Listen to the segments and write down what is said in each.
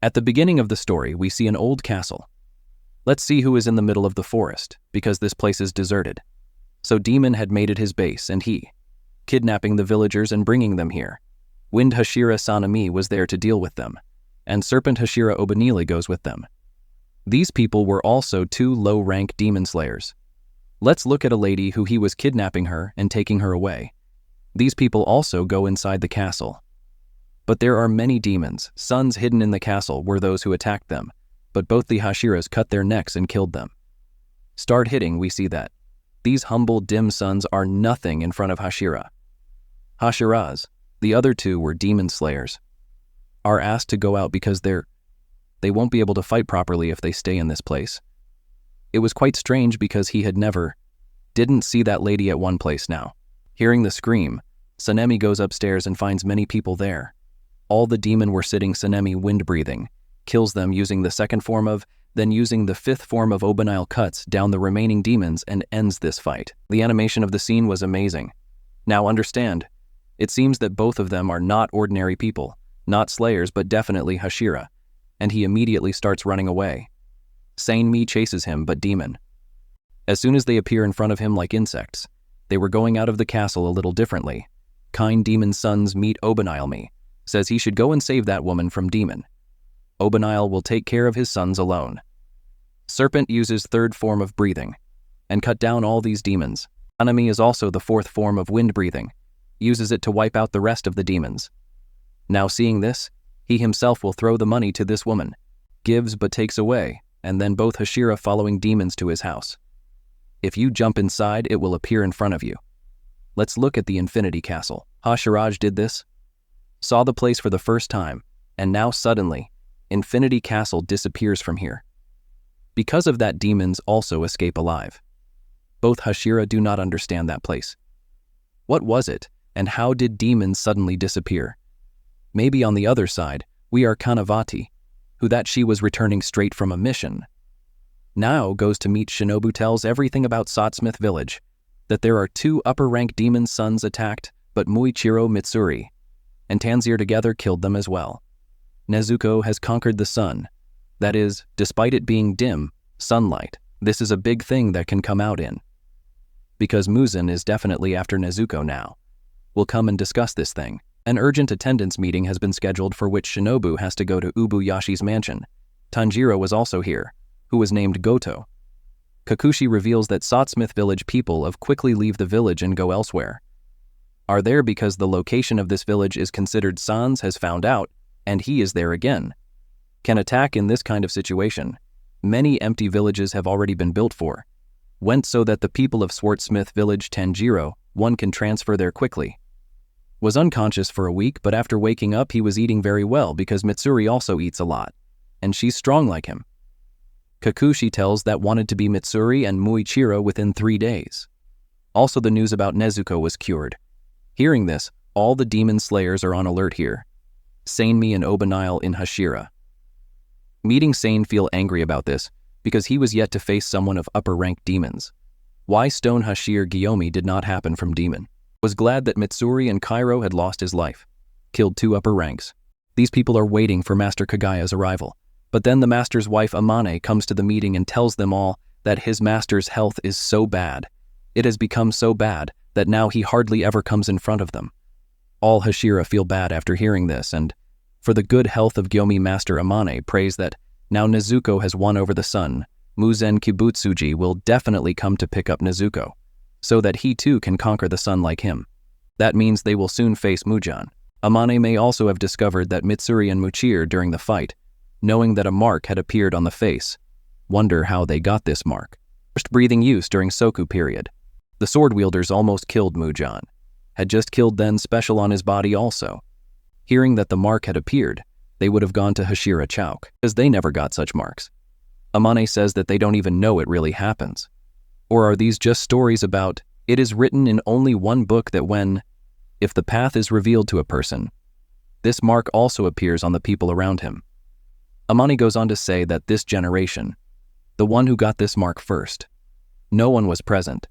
At the beginning of the story, we see an old castle. Let's see who is in the middle of the forest, because this place is deserted. So Demon had made it his base, and he, kidnapping the villagers and bringing them here. Wind Hashira Sanami was there to deal with them, and Serpent Hashira Obanili goes with them. These people were also 2 low-rank demon slayers. Let's look at a lady who he was kidnapping her and taking her away. These people also go inside the castle. But there are many demons. Sons hidden in the castle were those who attacked them, but both the Hashiras cut their necks and killed them. Start hitting, we see that these humble dim sons are nothing in front of Hashira. Hashiras, the other 2 were demon slayers, are asked to go out because they won't be able to fight properly if they stay in this place. It was quite strange because he had didn't see that lady at one place now. Hearing the scream, Sanemi goes upstairs and finds many people there. All the demon were sitting Sanemi wind-breathing, kills them using the 2nd form of, then using the 5th form of Obanile cuts down the remaining demons and ends this fight. The animation of the scene was amazing. Now understand, it seems that both of them are not ordinary people, not slayers but definitely Hashira, and he immediately starts running away. Sane Mi chases him but Demon. As soon as they appear in front of him like insects, they were going out of the castle a little differently. Kind Demon's sons meet Obanile Mi, says he should go and save that woman from Demon. Obanile will take care of his sons alone. Serpent uses 3rd form of breathing, and cut down all these demons. Anami is also the 4th form of wind breathing, uses it to wipe out the rest of the demons. Now seeing this, he himself will throw the money to this woman, gives but takes away, and then both Hashira following demons to his house. If you jump inside, it will appear in front of you. Let's look at the Infinity Castle. Hashiraj did this, saw the place for the first time, and now suddenly, Infinity Castle disappears from here. Because of that, demons also escape alive. Both Hashira do not understand that place. What was it, and how did demons suddenly disappear? Maybe on the other side, we are Kanavati, who that she was returning straight from a mission. Now goes to meet Shinobu, tells everything about Sotsmith village, that there are 2 upper-rank demon sons attacked, but Muichiro Mitsuri and Tanzir together killed them as well. Nezuko has conquered the sun. That is, despite it being dim, sunlight. This is a big thing that can come out in. Because Muzan is definitely after Nezuko now. We'll come and discuss this thing. An urgent attendance meeting has been scheduled for which Shinobu has to go to Ubuyashi's mansion. Tanjiro was also here, who was named Goto. Kakushi reveals that Sotsmith village people of quickly leave the village and go elsewhere. Are there because the location of this village is considered Sans has found out, and he is there again. Can attack in this kind of situation. Many empty villages have already been built for. Went so that the people of Swartsmith village Tanjiro, one can transfer there quickly. Was unconscious for a week, but after waking up he was eating very well because Mitsuri also eats a lot, and she's strong like him. Kakushi tells that wanted to be Mitsuri and Muichiro within 3 days. Also the news about Nezuko was cured. Hearing this, all the demon slayers are on alert here. Sanemi and Obanile in Hashira. Meeting Sane feel angry about this because he was yet to face someone of upper-rank demons. Why Stone Hashir Guillaume did not happen from demon. Was glad that Mitsuri and Kairo had lost his life. Killed 2 upper ranks. These people are waiting for Master Kagaya's arrival. But then the master's wife Amane comes to the meeting and tells them all that his master's health is so bad. It has become so bad that now he hardly ever comes in front of them. All Hashira feel bad after hearing this, and for the good health of Gyomi, Master Amane prays that now Nezuko has won over the sun, Muzen Kibutsuji will definitely come to pick up Nezuko, so that he too can conquer the sun like him. That means they will soon face Mujan. Amane may also have discovered that Mitsuri and Muchir during the fight, knowing that a mark had appeared on the face. Wonder how they got this mark. First breathing use during Soku period. The sword wielders almost killed Mujan. Had just killed then special on his body also. Hearing that the mark had appeared, they would have gone to Hashira Chauk, because they never got such marks. Amane says that they don't even know it really happens. Or are these just stories about, it is written in only one book that when, if the path is revealed to a person, this mark also appears on the people around him. Amane goes on to say that this generation, the one who got this mark first, no one was present.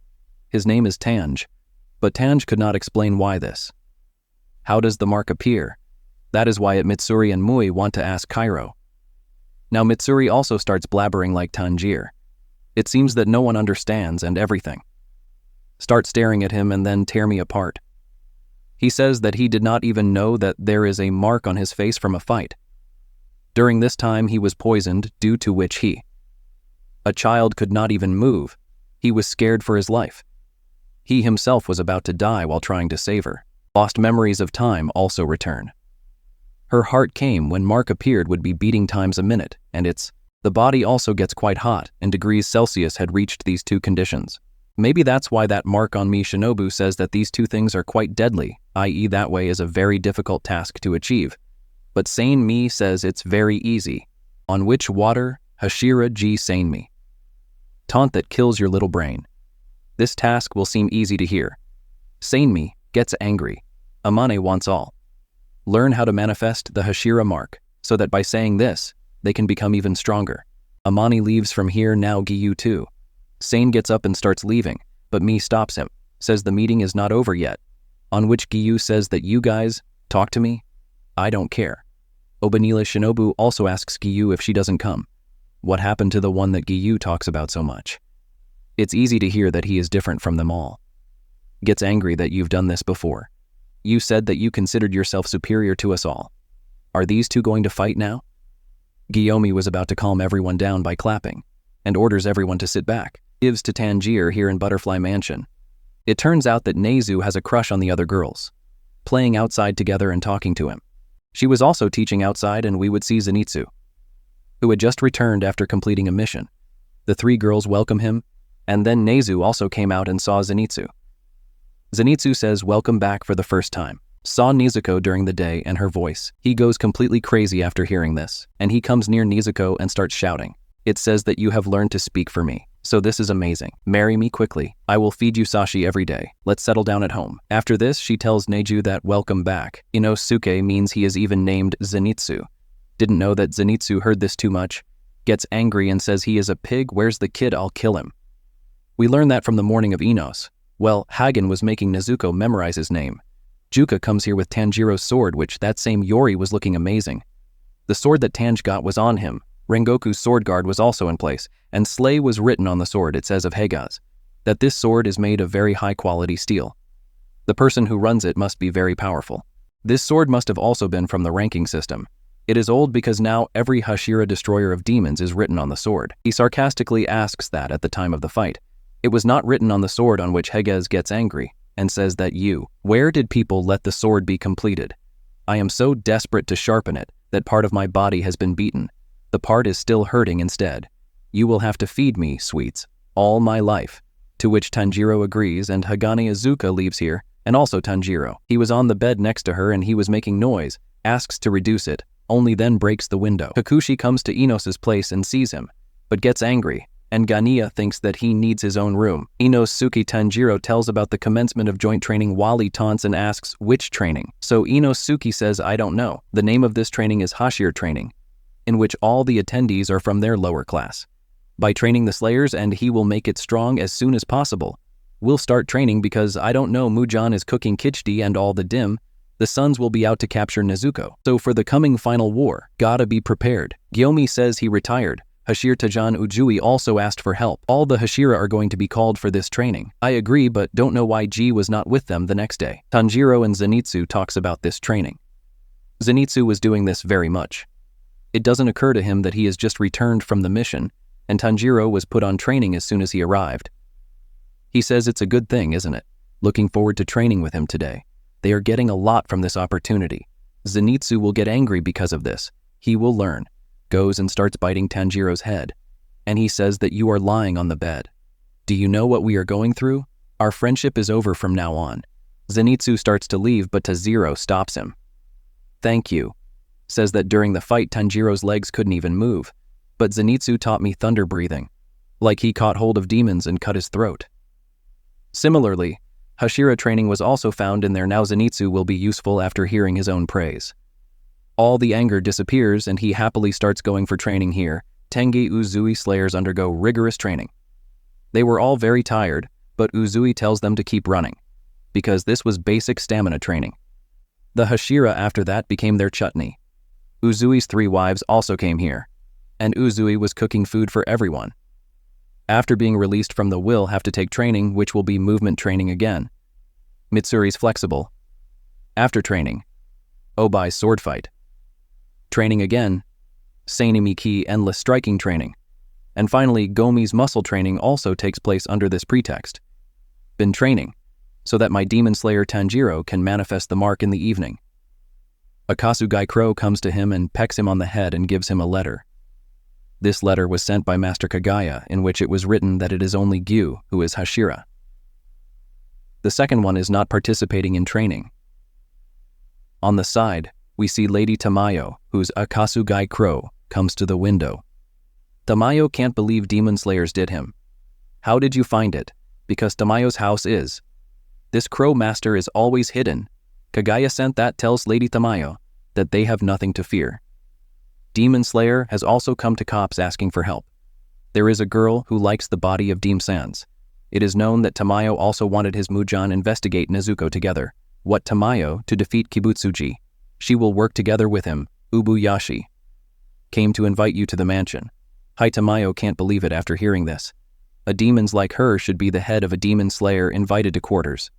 His name is Tanj, but Tanj could not explain why this. How does the mark appear? That is why Mitsuri and Mui want to ask Kairo. Now Mitsuri also starts blabbering like Tanjiro. It seems that no one understands and everything. Start staring at him and then tear me apart. He says that he did not even know that there is a mark on his face from a fight. During this time he was poisoned, due to which a child could not even move. He was scared for his life. He himself was about to die while trying to save her. Lost memories of time also return. Her heart came when Mark appeared would be beating times a minute, and the body also gets quite hot, and degrees Celsius had reached these two conditions. Maybe that's why that mark on me Shinobu says that these two things are quite deadly, i.e. that way is a very difficult task to achieve. But sane me says it's very easy. On which water, Hashira G sane me. Taunt that kills your little brain. This task will seem easy to hear. Sane me gets angry. Amane wants all. Learn how to manifest the Hashira mark, so that by saying this, they can become even stronger. Amani leaves from here now Giyu too. Sane gets up and starts leaving, but me stops him, says the meeting is not over yet. On which Giyu says that you guys, talk to me? I don't care. Obanila Shinobu also asks Giyu if she doesn't come. What happened to the one that Giyu talks about so much? It's easy to hear that he is different from them all. Gets angry that you've done this before. You said that you considered yourself superior to us all. Are these two going to fight now? Guillaume was about to calm everyone down by clapping, and orders everyone to sit back. Gives to Tangier here in Butterfly Mansion. It turns out that Nezu has a crush on the other girls, playing outside together and talking to him. She was also teaching outside, and we would see Zenitsu, who had just returned after completing a mission. The three girls welcome him, and then Nezu also came out and saw Zenitsu. Zenitsu says welcome back for the first time. Saw Nezuko during the day and her voice. He goes completely crazy after hearing this, and he comes near Nezuko and starts shouting. It says that you have learned to speak for me. So this is amazing. Marry me quickly. I will feed you sashi every day. Let's settle down at home. After this, she tells Neju that welcome back. Inosuke means he is even named Zenitsu. Didn't know that Zenitsu heard this too much. Gets angry and says he is a pig. Where's the kid? I'll kill him. We learn that from the morning of Inos. Well, Hagen was making Nezuko memorize his name. Juka comes here with Tanjiro's sword, which that same Yori was looking amazing. The sword that Tanj got was on him. Rengoku's sword guard was also in place, and Slay was written on the sword. It says of Hegaz that this sword is made of very high-quality steel. The person who runs it must be very powerful. This sword must have also been from the ranking system. It is old because now every Hashira destroyer of demons is written on the sword. He sarcastically asks that at the time of the fight. It was not written on the sword, on which Hegaz gets angry and says that where did people let the sword be completed? I am so desperate to sharpen it that part of my body has been beaten. The part is still hurting instead. You will have to feed me, sweets, all my life. To which Tanjiro agrees, and Hagane Izuka leaves here, and also Tanjiro. He was on the bed next to her and he was making noise, asks to reduce it, only then breaks the window. Kakushi comes to Inos's place and sees him, but gets angry, and Ganiya thinks that he needs his own room. Inosuke Tanjiro tells about the commencement of joint training. Wally taunts and asks which training. So Inosuke says I don't know. The name of this training is Hashir training, in which all the attendees are from their lower class. By training the Slayers, and he will make it strong as soon as possible. We'll start training because I don't know, Mujan is cooking Kichdi and all the dim. The Suns will be out to capture Nezuko. So for the coming final war, gotta be prepared. Gyomi says he retired. Hashir Tajan Ujui also asked for help. All the Hashira are going to be called for this training. I agree, but don't know why G was not with them the next day. Tanjiro and Zenitsu talks about this training. Zenitsu was doing this very much. It doesn't occur to him that he has just returned from the mission, and Tanjiro was put on training as soon as he arrived. He says it's a good thing, isn't it? Looking forward to training with him today. They are getting a lot from this opportunity. Zenitsu will get angry because of this. He will learn. Goes and starts biting Tanjiro's head. And he says that you are lying on the bed. Do you know what we are going through? Our friendship is over from now on. Zenitsu starts to leave, but Tazero stops him. Thank you. Says that during the fight Tanjiro's legs couldn't even move, but Zenitsu taught me thunder breathing, like he caught hold of demons and cut his throat. Similarly, Hashira training was also found in there. Now Zenitsu will be useful after hearing his own praise. All the anger disappears and he happily starts going for training here. Tengi Uzui Slayers undergo rigorous training. They were all very tired, but Uzui tells them to keep running, because this was basic stamina training. The Hashira after that became their chutney. Uzui's 3 wives also came here. and Uzui was cooking food for everyone. After being released from the will have to take training, which will be movement training again. Mitsuri's flexible. After training, Obai's sword fight. Training again, Seinimiki endless striking training. And finally, Gomi's muscle training also takes place under this pretext. Been training, so that my demon slayer Tanjiro can manifest the mark in the evening. Akasugai Crow comes to him and pecks him on the head and gives him a letter. This letter was sent by Master Kagaya, in which it was written that it is only Gyu who is Hashira. The second one is not participating in training. On the side, we see Lady Tamayo, whose Akasugai Crow comes to the window. Tamayo can't believe demon slayers did him. How did you find it? Because Tamayo's house is. This crow master is always hidden. Kagaya sent that tells Lady Tamayo that they have nothing to fear. Demon Slayer has also come to cops asking for help. There is a girl who likes the body of Deem Sans. It is known that Tamayo also wanted his Mujan investigate Nezuko together. What Tamayo to defeat Kibutsuji. She will work together with him, Ubuyashi. Came to invite you to the mansion. Hi Tamayo can't believe it after hearing this. A demons like her should be the head of a demon slayer invited to quarters.